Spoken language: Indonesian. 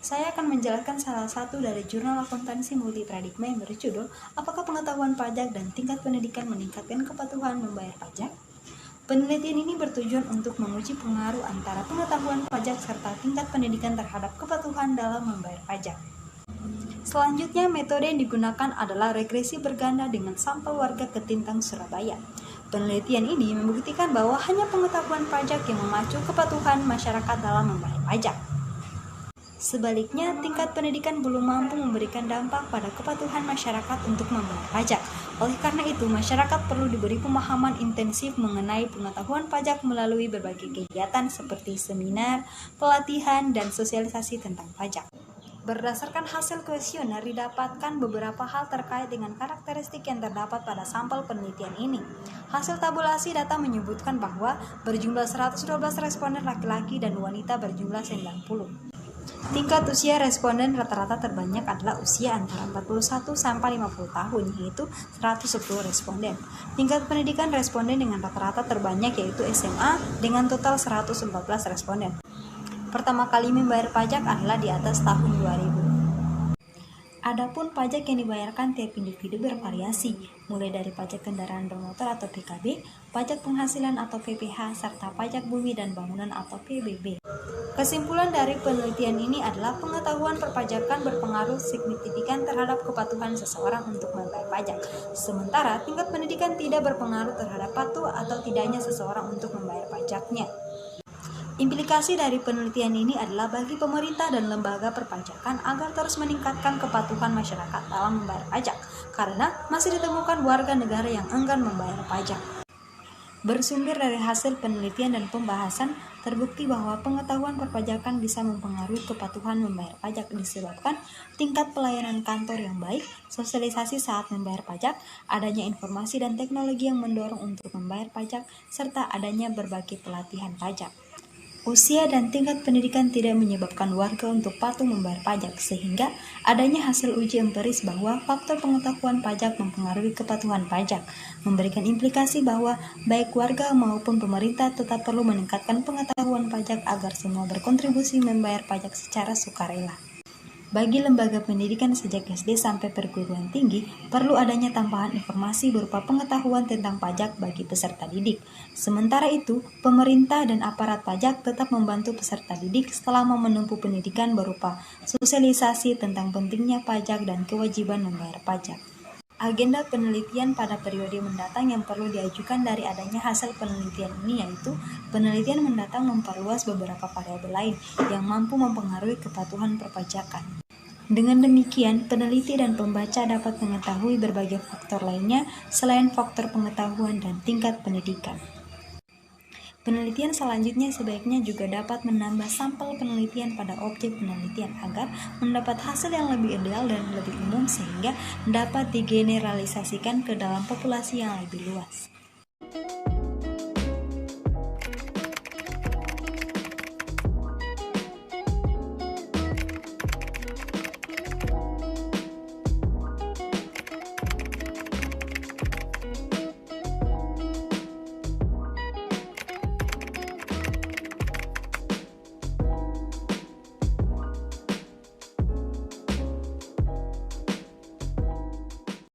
Saya akan menjelaskan salah satu dari jurnal akuntansi multiparadigma yang berjudul Apakah Pengetahuan Pajak dan Tingkat Pendidikan Meningkatkan Kepatuhan Membayar Pajak? Penelitian ini bertujuan untuk menguji pengaruh antara pengetahuan pajak serta tingkat pendidikan terhadap kepatuhan dalam membayar pajak. Selanjutnya, metode yang digunakan adalah regresi berganda dengan sampel warga Ketintang, Surabaya. Penelitian ini membuktikan bahwa hanya pengetahuan pajak yang memacu kepatuhan masyarakat dalam membayar pajak. Sebaliknya, tingkat pendidikan belum mampu memberikan dampak pada kepatuhan masyarakat untuk membayar pajak. Oleh karena itu, masyarakat perlu diberi pemahaman intensif mengenai pengetahuan pajak melalui berbagai kegiatan seperti seminar, pelatihan, dan sosialisasi tentang pajak. Berdasarkan hasil kuesioner, didapatkan beberapa hal terkait dengan karakteristik yang terdapat pada sampel penelitian ini. Hasil tabulasi data menyebutkan bahwa berjumlah 112 responden laki-laki dan wanita berjumlah 90. Tingkat usia responden rata-rata terbanyak adalah usia antara 41 sampai 50 tahun, yaitu 110 responden. Tingkat pendidikan responden dengan rata-rata terbanyak yaitu SMA dengan total 114 responden. Pertama kali membayar pajak adalah di atas tahun 2000. Adapun pajak yang dibayarkan tiap individu bervariasi, mulai dari pajak kendaraan bermotor atau PKB, pajak penghasilan atau PPH, serta pajak bumi dan bangunan atau PBB. Kesimpulan dari penelitian ini adalah pengetahuan perpajakan berpengaruh signifikan terhadap kepatuhan seseorang untuk membayar pajak, sementara tingkat pendidikan tidak berpengaruh terhadap patuh atau tidaknya seseorang untuk membayar pajaknya. Implikasi dari penelitian ini adalah bagi pemerintah dan lembaga perpajakan agar terus meningkatkan kepatuhan masyarakat dalam membayar pajak, karena masih ditemukan warga negara yang enggan membayar pajak. Bersumber dari hasil penelitian dan pembahasan, terbukti bahwa pengetahuan perpajakan bisa mempengaruhi kepatuhan membayar pajak disebabkan tingkat pelayanan kantor yang baik, sosialisasi saat membayar pajak, adanya informasi dan teknologi yang mendorong untuk membayar pajak, serta adanya berbagai pelatihan pajak. Usia dan tingkat pendidikan tidak menyebabkan warga untuk patuh membayar pajak, sehingga adanya hasil uji empiris bahwa faktor pengetahuan pajak mempengaruhi kepatuhan pajak, memberikan implikasi bahwa baik warga maupun pemerintah tetap perlu meningkatkan pengetahuan pajak agar semua berkontribusi membayar pajak secara sukarela. Bagi lembaga pendidikan sejak SD sampai perguruan tinggi, perlu adanya tambahan informasi berupa pengetahuan tentang pajak bagi peserta didik. Sementara itu, pemerintah dan aparat pajak tetap membantu peserta didik selama menempuh pendidikan berupa sosialisasi tentang pentingnya pajak dan kewajiban membayar pajak. Agenda penelitian pada periode mendatang yang perlu diajukan dari adanya hasil penelitian ini yaitu penelitian mendatang memperluas beberapa variabel lain yang mampu mempengaruhi kepatuhan perpajakan. Dengan demikian, peneliti dan pembaca dapat mengetahui berbagai faktor lainnya selain faktor pengetahuan dan tingkat pendidikan. Penelitian selanjutnya sebaiknya juga dapat menambah sampel penelitian pada objek penelitian agar mendapat hasil yang lebih ideal dan lebih umum sehingga dapat digeneralisasikan ke dalam populasi yang lebih luas.